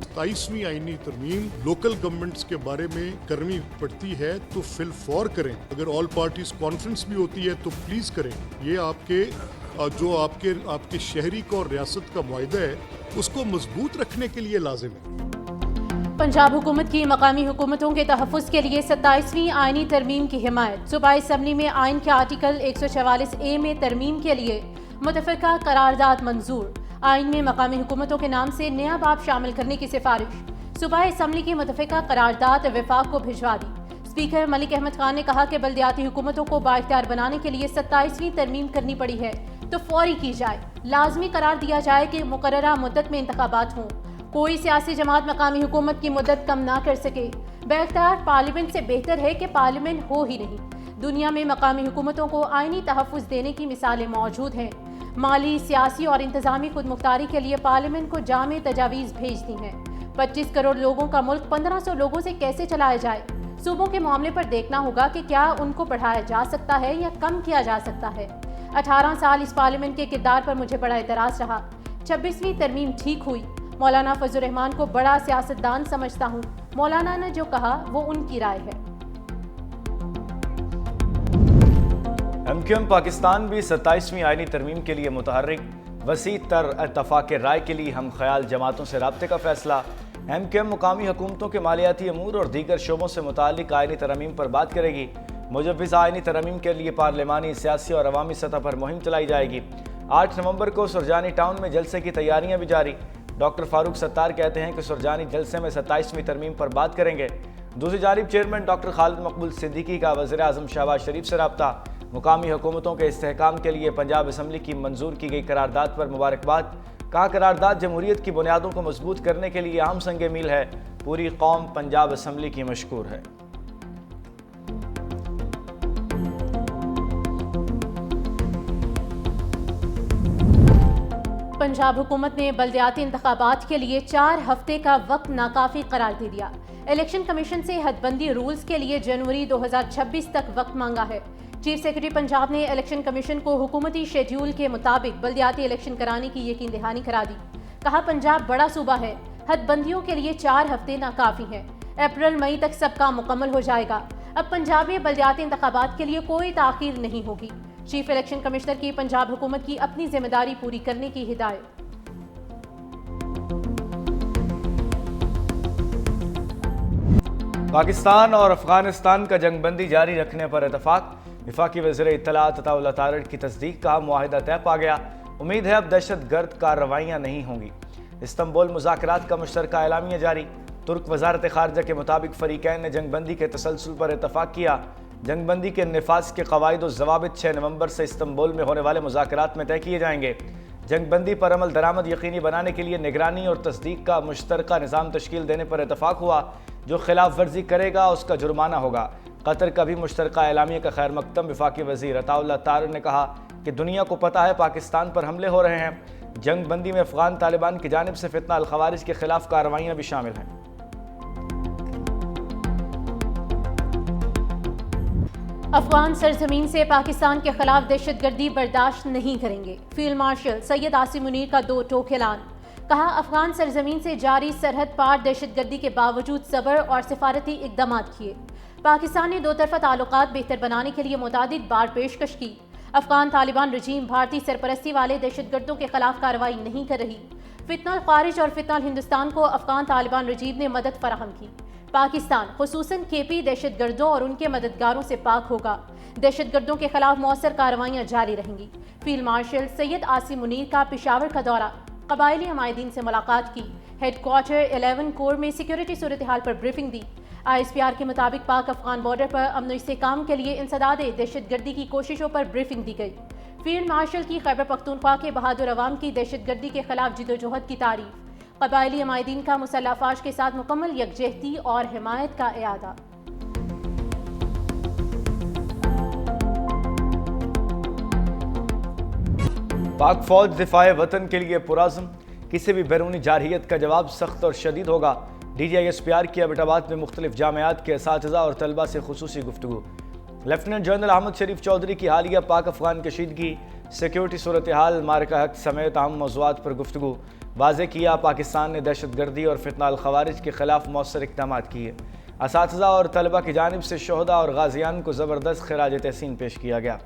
27वीं आईनी तरमीम local governments के बारे में करनी पड़ती है तो फिल फॉर करें। अगर ऑल पार्टीज कॉन्फ्रेंस भी होती है तो प्लीज करें। ये आपके जो आपके शहरी का और रियासत का मुआहदा है उसको मजबूत रखने के लिए लाजिम है। पंजाब हुकूमत की मकामी हुकूमतों के तहफ़्फ़ुज़ के लिए 27वीं आइनी तरमीम की हिमायत। सूबाई असम्बली में आइन के आर्टिकल 144A में तरमीम के लिए मुतफ़िक़ा करारदाद मंजूर। आइन में मकामी हुकूमतों के नाम से नया बाब शामिल करने की सिफारिश। सूबाई असम्बली की मुतफ़िक़ा करारदाद वफाक को भिजवा दी। स्पीकर मलिक अहमद खान ने कहा कि बल्दियाती हुकूमतों को बाइख्तियार बनाने के लिए 27वीं तरमीम करनी पड़ी है तो फौरी की जाए। लाजमी करार दिया जाए कि मुकर्ररा मुद्दत में इंतखाबात हों। कोई सियासी जमात मकामी हुकूमत की मुद्दत कम ना कर सके। बेख्तियार पार्लियामेंट से बेहतर है कि पार्लियामेंट हो ही नहीं। दुनिया में मकामी हुकूमतों को आइनी तहफ़्फ़ुज़ देने की मिसालें मौजूद हैं। माली, सियासी और इंतज़ामी खुदमुख्तारी के लिए पार्लियामेंट को जामे तजावीज़ भेजती हैं। 25 करोड़ लोगों का मुल्क 1500 लोगों से कैसे चलाया जाए। सूबों के मामले पर देखना होगा कि क्या उनको बढ़ाया जा सकता है या कम किया जा सकता है। 18 साल इस पार्लियामेंट के किरदार पर मुझे बड़ा एतराज़ रहा। 26वीं तरमीम ठीक हुई। मौलाना फजल रहमान को बड़ा सियासतदान समझता हूँ। मौलाना ने जो कहा वो उनकी राय है। MQM पाकिस्तान भी 27वीं आइनी तरमीम के लिए मुतहर्रिक। वसी तर इत्तफाक़ राय के लिए हम ख्याल जमातों से राब्ते का फैसला। MQM मुकामी हुकूमतों के मालियाती अमूर और दीगर शोबों से मुताल्लिक़ आइनी तरमीम पर बात करेगी। मुजव्विज़ा आइनी तरमीम के लिए पार्लिमानी, सियासी और अवामी सतह पर मुहिम चलाई जाएगी। 8 नवंबर को सुरजानी टाउन में जलसे की तैयारियां भी जारी। डॉक्टर फारूक सत्तार कहते हैं कि सुरजानी जलसे में 27वीं तरमीम पर बात करेंगे। दूसरी जानिब चेयरमैन डॉक्टर खालिद मकबूल सिद्दीकी का वज़ीर आज़म शहबाज शरीफ से रब्ता। मुकामी हुकूमतों के इस्तेहकाम के लिए पंजाब असम्बली की मंजूर की गई करारदाद पर मुबारकबाद। कहा, करारदाद जमहूरियत की बुनियादों को मजबूत करने के लिए अहम संग मील है। पूरी कौम पंजाब असम्बली की मशकूर है। पंजाब हुकूमत ने बल्दियाती इंतखाबात के लिए 4 हफ्ते का वक्त नाकाफी करार दे दिया। इलेक्शन कमीशन से हदबंदी रूल्स के लिए जनवरी 2026 तक वक्त मांगा है। चीफ सेक्रेटरी पंजाब ने इलेक्शन कमीशन को हुकूमती शेड्यूल के मुताबिक बल्दियाती इलेक्शन कराने की यकीन दहानी करा दी। कहा, पंजाब बड़ा सूबा है, हदबंदियों के लिए 4 हफ्ते नाकाफी हैं। अप्रैल मई तक सब काम मुकम्मल हो जाएगा। अब पंजाब में बल्दियाती इंतखाबात के लिए कोई ताख़ीर नहीं होगी। चीफ इलेक्शन कमिश्नर की पंजाब हुकूमत की अपनी जिम्मेदारी पूरी करने की हिदायत। पाकिस्तान और अफगानिस्तान का जंगबंदी जारी रखने पर इतफाक। वफाकी वज़ीर इत्तलात अताउल्लाह तारड़ की तस्दीक का मुआहिदा तय पा गया। उम्मीद है अब दहशत गर्द कार्रवाइयाँ नहीं होंगी। इस्तंबुल मुज़ाकरात का मुश्तरका एलामिया जारी। तुर्क वज़ारत ख़ारजा के मुताबिक फ़रीक़ैन ने जंगबंदी के तसलसल पर इतफाक किया। जंगबंदी के नफाज के कवायद और ज़वाबित 6 नवंबर से इस्तंबुल में होने वाले मुज़ाकरात में तय किए जाएंगे। जंगबंदी पर अमल दरामद यकीनी बनाने के लिए निगरानी और तस्दीक का मुश्तरका निज़ाम तश्कील देने पर इतफाक हुआ। जो खिलाफ वर्जी करेगा उसका जुर्माना होगा। कतर का भी मुश्तरका एलामिया का खैर मकदम वफाकी वज़ीर अताउल्लाह तारड़ ने कहा कि दुनिया को पता है पाकिस्तान पर हमले हो रहे हैं। जंगबंदी में अफगान तालिबान की जानिब से फितना अल खवारिज के खिलाफ कार्रवाइयाँ भी शामिल हैं। अफगान सरजमीन से पाकिस्तान के खिलाफ दहशतगर्दी बर्दाश्त नहीं करेंगे। फील्ड मार्शल सैयद आसिम मुनीर का 2 टोक ऐलान। कहा, अफगान सरजमीन से जारी सरहद पार दहशतगर्दी के बावजूद सब्र और सिफारती इक़दाम किए। पाकिस्तान ने 2 तरफ़ा ताल्लुकात बेहतर बनाने के लिए मुतादिद बार पेशकश की। अफगान तालिबान रजीम भारतीय सरपरस्ती वाले दहशतगर्दों के खिलाफ कार्रवाई नहीं कर रही। फितना ख़ारिज और फितना हिंदुस्तान को अफगान तालिबान रजीम ने मदद फराहम की। पाकिस्तान खुसूसन केपी दहशतगर्दों और उनके मददगारों से पाक होगा। दहशतगर्दों के खिलाफ मौसर कार्रवाइयाँ जारी रहेंगी। फील्ड मार्शल सैयद आसिम मुनीर का पेशावर का दौरा। कबायली हमायदीन से मुलाकात की। हेडक्वार्टर 11 कोर में सिक्योरिटी सूरत हाल पर ब्रीफिंग दी। ISPR के मुताबिक पाक अफगान बॉर्डर पर अमन इस्तेहकाम के लिए इंसदाद दहशतगर्दी की कोशिशों पर ब्रीफिंग दी गई। फील्ड मार्शल की खैबर पख्तूनख्वा के बहादुर अवाम की दहशतगर्दी के खिलाफ जिदोजहद की तारीफ। कबायली हमायदीन का मुसल्लह अफवाज के साथ मुकम्मल यकजहती और हिमायत का इयादा। पाक फौज दिफाए वतन के लिए पुराज़्म। किसी भी बैरूनी जारहियत का जवाब सख्त और शदीद होगा। DGISPR की एबटाबाद में मुख्तलिफ जामियात के असातिज़ा और तलबा से खुसूसी गुफ्तगू। लेफ्टिनेंट जनरल अहमद शरीफ चौधरी की हालिया पाक अफगान कशीदगी, सिक्योरिटी सूरत हाल, मारका हक समेत अहम मौज़ूआत पर गुफ्तगू। واضح کیا پاکستان نے دہشت گردی اور فتنہ الخوارج کے خلاف مؤثر اقدامات کیے۔ اساتذہ اور طلبہ کی جانب سے شہداء اور غازیان کو زبردست خراج تحسین پیش کیا گیا۔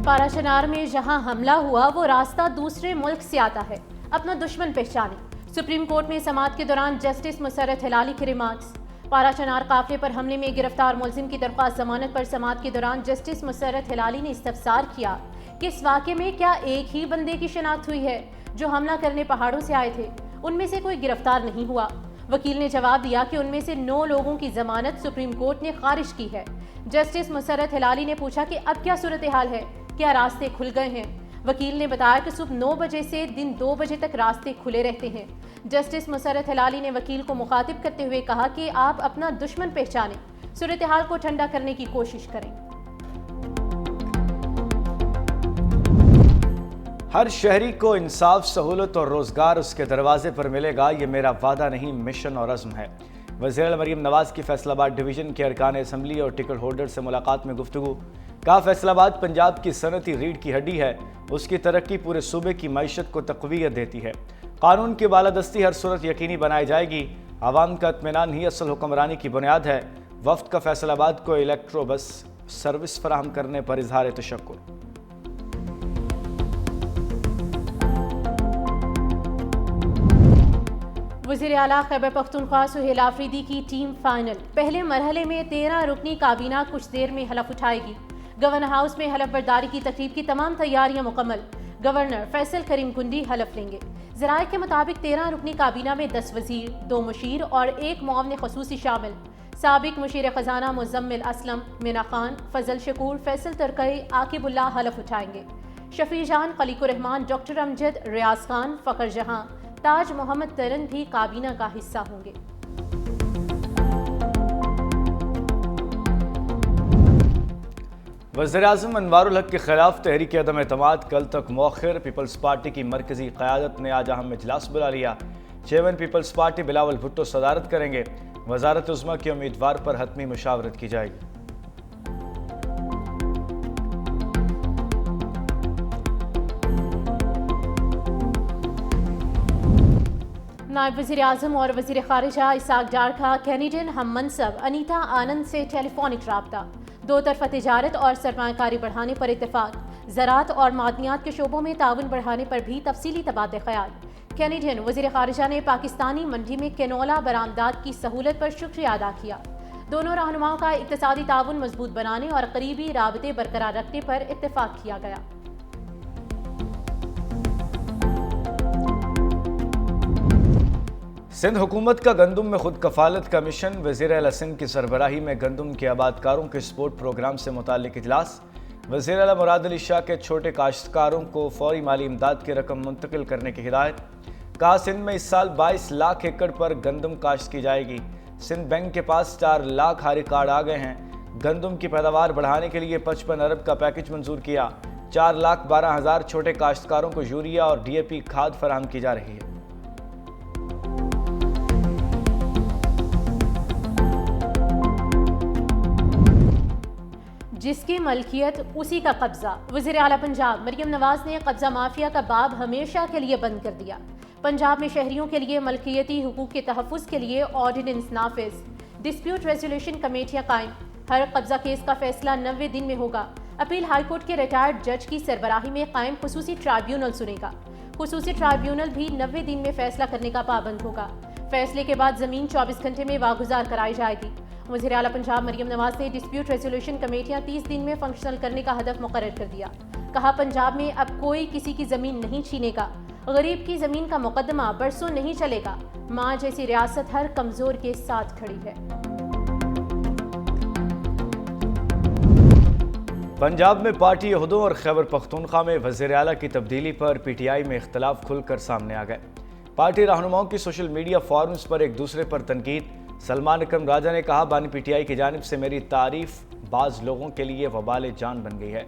پارا شنار میں جہاں حملہ ہوا وہ راستہ دوسرے ملک سے آتا ہے، اپنا دشمن پہچانے۔ سپریم کورٹ میں سماعت کے دوران جسٹس مسرت ہلالی کے ریمارکس۔ پارا شنار قافلے پر حملے میں گرفتار ملزم کی درخواست ضمانت پر سماعت کے دوران جسٹس مسرت ہلالی نے استفسار کیا کہ اس واقعے میں کیا ایک ہی بندے کی شناخت ہوئی ہے جو حملہ کرنے پہاڑوں سے آئے تھے، ان میں سے کوئی گرفتار نہیں ہوا؟ وکیل نے جواب دیا کہ ان میں سے 9 لوگوں کی ضمانت سپریم کورٹ نے خارج کی ہے۔ جسٹس مسرت ہلالی نے پوچھا کہ اب کیا صورتحال ہے، کیا راستے کھل گئے ہیں؟ وکیل نے بتایا کہ صبح 9 بجے سے دن 2 بجے تک راستے کھلے رہتے ہیں۔ جسٹس مسرت ہلالی نے وکیل کو مخاطب کرتے ہوئے کہا کہ آپ اپنا دشمن پہچانیں، صورتحال کو ٹھنڈا کرنے کی کوشش کریں۔ ہر شہری کو انصاف، سہولت اور روزگار اس کے دروازے پر ملے گا، یہ میرا وعدہ نہیں، مشن اور عزم ہے۔ وزیر اعلیٰ مریم نواز کی فیصل آباد ڈویژن کے ارکان اسمبلی اور ٹکٹ ہولڈر سے ملاقات میں گفتگو۔ کہا فیصل آباد پنجاب کی صنعتی ریڑھ کی ہڈی ہے، اس کی ترقی پورے صوبے کی معیشت کو تقویت دیتی ہے۔ قانون کی بالادستی ہر صورت یقینی بنائی جائے گی، عوام کا اطمینان ہی اصل حکمرانی کی بنیاد ہے۔ وفد کا فیصل آباد کو الیکٹرو بس سروس فراہم کرنے پر اظہار تشکر۔ وزیر اعلیٰ خیبر پختونخوا سہیل آفریدی کی ٹیم فائنل۔ پہلے مرحلے میں 13 رکنی کابینہ کچھ دیر میں حلف اٹھائے گی۔ گورنر ہاؤس میں حلف برداری کی تقریب کی تمام تیاریاں مکمل۔ گورنر فیصل کریم کنڈی حلف لیں گے۔ ذرائع کے مطابق 13 رکنی کابینہ میں 10 وزیر، 2 مشیر اور 1 معاون خصوصی شامل۔ سابق مشیر خزانہ مزمل اسلم، مینا خان، فضل شکور، فیصل ترکئی، عاقب اللہ حلف اٹھائیں گے۔ شفیع جان، خلیق الرحمان، ڈاکٹر امجد، ریاض خان، فخر جہاں، تاج محمد ترن بھی کابینہ کا حصہ ہوں گے۔ وزیراعظم انوار الحق کے خلاف تحریک عدم اعتماد کل تک مؤخر۔ پیپلز پارٹی کی مرکزی قیادت نے آج اہم اجلاس بلا لیا۔ چیئرمین پیپلز پارٹی بلاول بھٹو صدارت کریں گے۔ وزارت عظمیٰ کے امیدوار پر حتمی مشاورت کی جائے گی۔ نائب وزیر اعظم اور وزیر خارجہ اسحاق ڈار کا کینیڈین ہم منصب انیتا آنند سے ٹیلی فونک رابطہ۔ 2 طرفہ تجارت اور سرمایہ کاری بڑھانے پر اتفاق۔ زراعت اور معدنیات کے شعبوں میں تعاون بڑھانے پر بھی تفصیلی تبادلہ خیال۔ کینیڈین وزیر خارجہ نے پاکستانی منڈی میں کینولا برآمدات کی سہولت پر شکریہ ادا کیا۔ دونوں رہنماؤں کا اقتصادی تعاون مضبوط بنانے اور قریبی رابطے برقرار رکھنے پر اتفاق کیا گیا۔ سندھ حکومت کا گندم میں خود کفالت کا مشن۔ وزیر اعلیٰ سندھ کی سربراہی میں گندم کے آباد کاروں کے سپورٹ پروگرام سے متعلق اجلاس۔ وزیر اعلیٰ مراد علی شاہ کے چھوٹے کاشتکاروں کو فوری مالی امداد کی رقم منتقل کرنے کی ہدایت۔ کہا سندھ میں اس سال 22 لاکھ ایکڑ پر گندم کاشت کی جائے گی۔ سندھ بینک کے پاس 4 لاکھ ہاری کارڈ آ گئے ہیں۔ گندم کی پیداوار بڑھانے کے لیے 55 ارب کا پیکج منظور کیا۔ 4,12,000 چھوٹے کاشتکاروں کو یوریا اور ڈی اے پی کھاد فراہم کی جا رہی ہے۔ جس کی ملکیت اسی کا قبضہ۔ وزیر اعلیٰ پنجاب مریم نواز نے قبضہ مافیا کا باب ہمیشہ کے لیے بند کر دیا۔ پنجاب میں شہریوں کے لیے ملکیتی حقوق کے تحفظ کے لیے آرڈیننس نافذ۔ ڈسپیوٹ ریزولیوشن کمیٹیاں قائم۔ ہر قبضہ کیس کا فیصلہ 90 دن میں ہوگا۔ اپیل ہائی کورٹ کے ریٹائرڈ جج کی سربراہی میں قائم خصوصی ٹرائیبیونل سنے گا۔ خصوصی ٹرائیبیونل بھی 90 دن میں فیصلہ کرنے کا پابند ہوگا۔ فیصلے کے بعد زمین 24 گھنٹے میں واگزار کرائی جائے گی۔ وزیر اعلیٰ پنجاب مریم نواز نے ڈسپیوٹ ریزولیوشن کمیٹیاں 30 دن میں فنکشنل کرنے کا ہدف مقرر کر دیا۔ کہا پنجاب میں اب کوئی کسی کی زمین نہیں چھینے گا۔ غریب کی زمین کا مقدمہ برسوں نہیں چلے گا۔ ماں جیسی ریاست ہر کمزور کے ساتھ کھڑی ہے۔ پنجاب میں پارٹی عہدوں اور خیبر پختونخوا میں وزیر اعلیٰ کی تبدیلی پر پی ٹی آئی میں اختلاف کھل کر سامنے آ گئے۔ پارٹی رہنماؤں کی سوشل میڈیا فورمز پر ایک دوسرے پر تنقید۔ سلمان اکرم راجہ نے کہا بانی پی ٹی آئی کی جانب سے میری تعریف بعض لوگوں کے لیے وبال جان بن گئی ہے۔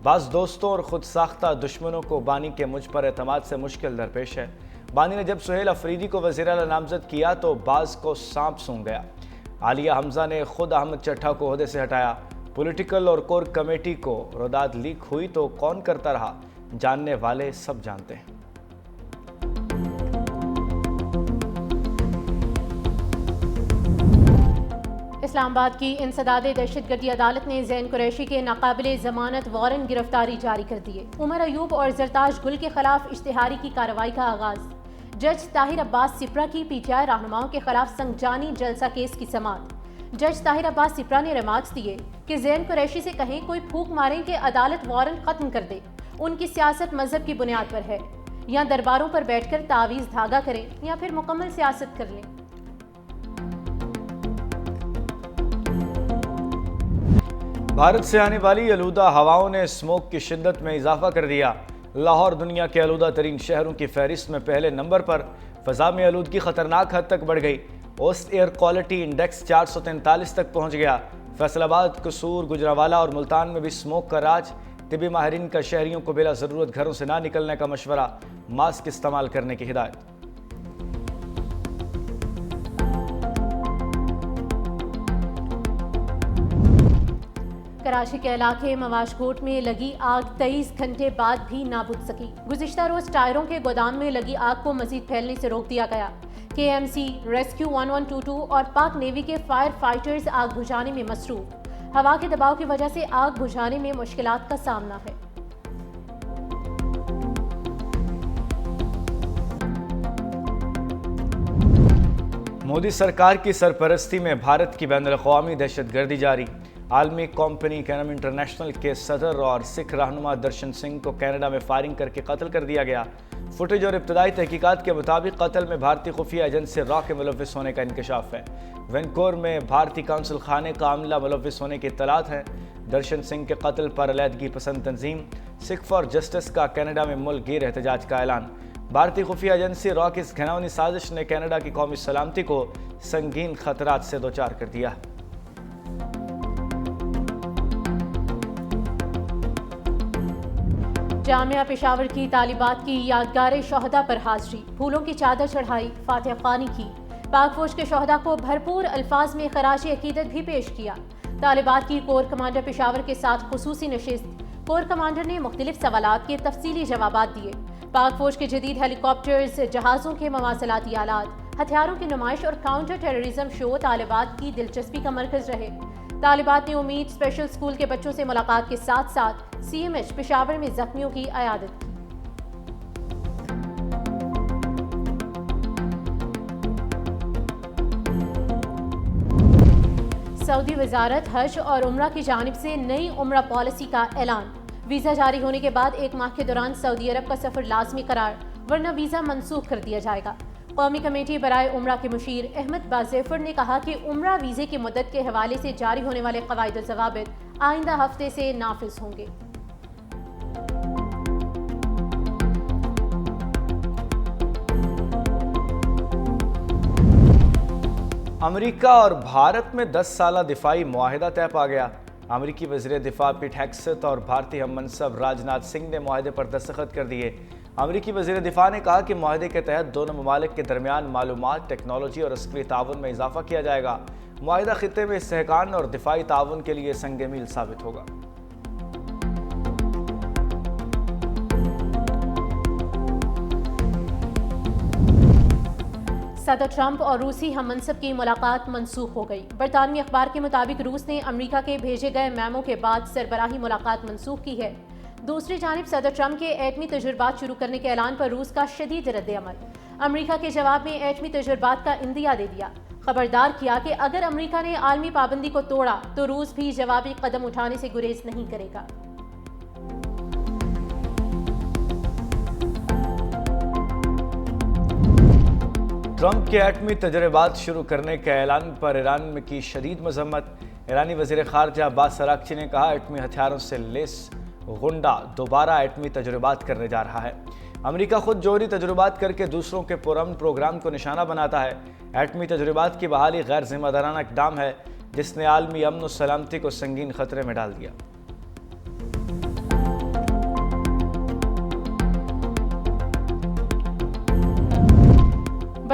بعض دوستوں اور خود ساختہ دشمنوں کو بانی کے مجھ پر اعتماد سے مشکل درپیش ہے۔ بانی نے جب سہیل آفریدی کو وزیر اعلیٰ نامزد کیا تو بعض کو سانپ سونگ گیا۔ عالیہ حمزہ نے خود احمد چٹھا کو عہدے سے ہٹایا۔ पॉलिटिकल और कोर कमेटी को रोदाद लीक हुई तो कौन करता रहा, जानने वाले सब जानते हैं। इस्लामाबाद की इंसदाद दहशतगर्दी अदालत ने ज़ैन कुरैशी के नाकाबिले ज़मानत वारंट गिरफ्तारी जारी कर दिए। उमर अयूब और जरताज गुल के खिलाफ इश्तिहारी की कार्रवाई का आगाज। जज ताहिर अब्बास सिप्रा की पीटीआई रहनुमाओं के खिलाफ संगजानी जलसा केस की समाअत। जज ताहिर अब्बास सिप्रा ने रिमार्क्स दिए कि ज़ैन कुरैशी से कहें कोई फूंक मारें कि अदालत वारंट खत्म कर दे। उनकी सियासत मजहब की बुनियाद पर है, या दरबारों पर बैठकर तावीज़ धागा करें या फिर मुकम्मल सियासत कर लें। भारत से आने वाली आलूदा हवाओं ने स्मोक की शिद्दत में इजाफा कर दिया। लाहौर दुनिया के आलूदा तरीन शहरों की फहरिस्त में पहले नंबर पर। फ़ज़ा में आलूदगी खतरनाक हद तक बढ़ गई। ओस्ट एयर क्वालिटी इंडेक्स 443 तक पहुंच गया। फैसलाबाद, कसूर, गुजरांवाला और मुल्तान में भी स्मोक का राज। तिबी माहिरीन का शहरियों को बिला ज़रूरत घरों से ना निकलने का मशवरा, मास्क इस्तेमाल करने की हिदायत। कराची के इलाके मवाशकोट में लगी आग 23 घंटे बाद भी ना बुझ सकी। गुज़िश्ता रोज टायरों के गोदाम में लगी आग को मजीद फैलने से रोक दिया गया। KMC, रेस्क्यू 1122 और पाक नेवी के फायर फाइटर्स आग बुझाने में मसरूफ। हवा के दबाव की वजह से आग बुझाने में मुश्किलात का सामना है। मोदी सरकार की सरपरस्ती में भारत की बैनुल-अक़वामी दहशतगर्दी जारी। आलमी कंपनी कैनम इंटरनेशनल के सदर और सिख रहनुमा दर्शन सिंह को कनाडा में फायरिंग करके कत्ल कर दिया गया। फुटेज और इब्तदाई तहकीकात के मुताबिक कत्ल में भारतीय खुफिया एजेंसी रॉ के मुलव्विस होने का इंकशाफ है। वैनकोर में भारतीय काउंसिल खाने का अमला मुलव्विस होने की इत्तलात है। दर्शन सिंह के कत्ल पर अलहदगी पसंद तंजीम सिख फॉर जस्टिस का कनाडा में मुल्क गिर एहतजाज का ऐलान। भारतीय खुफिया एजेंसी रॉ की इस घिनौनी साजिश ने कनाडा की कौमी सलामती को संगीन खतरात से दो चार कर दिया। जामिया पेशावर की तालिबात की यादगार शोहदा पर हाजिरी, फूलों की चादर चढ़ाई, फातिहा ख्वानी की। पाक फौज के शोहदा को भरपूर अल्फाज में खराज अकीदत भी पेश किया। तालिबात की कोर कमांडर पेशावर के साथ खुसूसी नशिस्त। कोर कमांडर ने मुख्तलिफ सवालात के तफसीली जवाबात दिए। पाक फौज के जदीद हेलीकॉप्टर्स, जहाज़ों के मवासलाती आलात, हथियारों की नुमाइश और काउंटर टेररिज्म शो तालिबात की दिलचस्पी का मरकज रहे। तालिबात ने उम्मीद स्पेशल स्कूल के बच्चों से मुलाकात के साथ साथ CMH पेशावर में जख्मियों की अयादत की। सऊदी वजारत हज और उम्रा की जानिब से नई उम्रा पॉलिसी का ऐलान। वीज़ा जारी होने के बाद 1 माह के दौरान सऊदी अरब का सफ़र लाजमी करार, वरना वीज़ा मनसूख कर दिया जाएगा। कौमी कमेटी बराए उम्रा के मुशीर अहमद बाज़ेफर ने कहा कि उम्रा वीज़े की मुद्दत के हवाले से जारी होने वाले क़वाइद व ज़वाबित आइंदा हफ्ते से नाफिज होंगे। अमेरिका और भारत में 10 साला दिफाई मुआहिदा तय पा गया। अमेरिकी वज़ीर दिफा पीट हेग्सेथ और भारतीय हम मनसब राजनाथ सिंह ने मुआहिदे पर दस्तखत कर दिए। अमेरिकी वज़ीर दिफा ने कहा कि मुआहिदे के तहत दोनों ममालिक के दरमियान मालूमात, टेक्नोलॉजी और अस्करी ताउन में इजाफा किया जाएगा। मुआहिदा खित्ते में इस्तेहकाम और दिफाई ताउन के लिए संग मील साबित होगा। सदर ट्रंप और रूसी हम मनसब की मुलाकात मनसूख हो गई। बरतानवी अखबार के मुताबिक रूस ने अमेरिका के भेजे गए मेमो के बाद सरबराही मुलाकात मनसूख की है। दूसरी जानिब सदर ट्रंप के एटमी तजुर्बात शुरू करने के ऐलान पर रूस का शदीद रद्द-ए-अमल। अमेरिका के जवाब में एटमी तजुर्बात का इंदिया दे दिया। खबरदार किया कि अगर अमेरिका ने आलमी पाबंदी को तोड़ा तो रूस भी जवाबी कदम उठाने से गुरेज नहीं करेगा। ट्रंप के एटमी तजुर्बात शुरू करने के ऐलान पर ईरान की शदीद मजम्मत। ईरानी वज़ीर ख़ारजा अब्बास अराक्ची ने कहा एटमी हथियारों से लेस गुंडा दोबारा एटमी तजुर्बात करने जा रहा है। अमेरिका खुद जोहरी तजुर्बात करके दूसरों के पुरअमन प्रोग्राम को निशाना बनाता है। एटमी तजुर्बात की बहाली गैर जिम्मेदाराना इक़दाम है जिसने आलमी अमन और सलामती को संगीन खतरे में डाल दिया।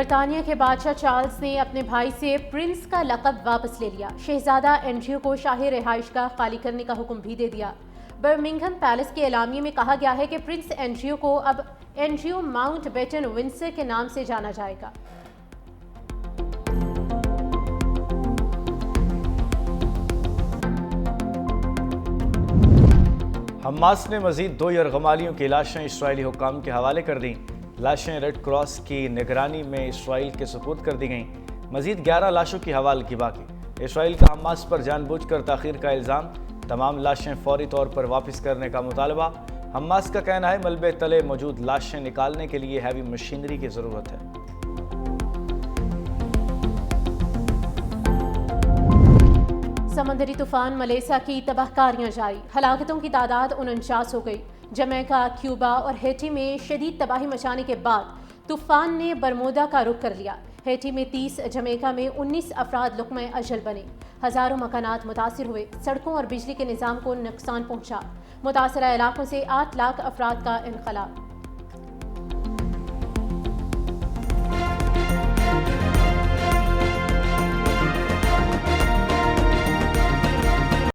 برطانیہ کے بادشاہ چارلز نے اپنے بھائی سے پرنس کا لقب واپس لے لیا. شہزادہ اینڈریو کو شاہی رہائش گاہ خالی کرنے کا حکم بھی دے دیا. برمنگھم پیلس کے اعلامیے میں کہا گیا ہے کہ پرنس اینڈریو کو اب اینڈریو ماؤنٹ بیٹن ونسر کے نام سے جانا جائے گا. حماس نے مزید 2 یرغمالیوں کی لاشیں اسرائیلی حکام کے حوالے کر دیں. لاشیں ریڈ کراس کی نگرانی میں اسرائیل کے سپرد کر دی گئیں. مزید 11 لاشوں کی حوالگی باقی. اسرائیل کا حماس پر جان بوجھ کر تاخیر کا الزام. تمام لاشیں فوری طور پر واپس کرنے کا مطالبہ. حماس کا کہنا ہے ملبے تلے موجود لاشیں نکالنے کے لیے ہیوی مشینری کی ضرورت ہے. سمندری طوفان ملیسا کی تباہ کاریاں جاری. ہلاکتوں کی تعداد 49 ہو گئی. جمیکا، کیوبا اور ہیٹی میں شدید تباہی مچانے کے بعد طوفان نے برمودا کا رخ کر لیا. ہیٹی میں 30، جمیکا میں 19 افراد لقمہ اجل بنے. ہزاروں مکانات متاثر ہوئے. سڑکوں اور بجلی کے نظام کو نقصان پہنچا. متاثرہ علاقوں سے 8 لاکھ افراد کا انخلا.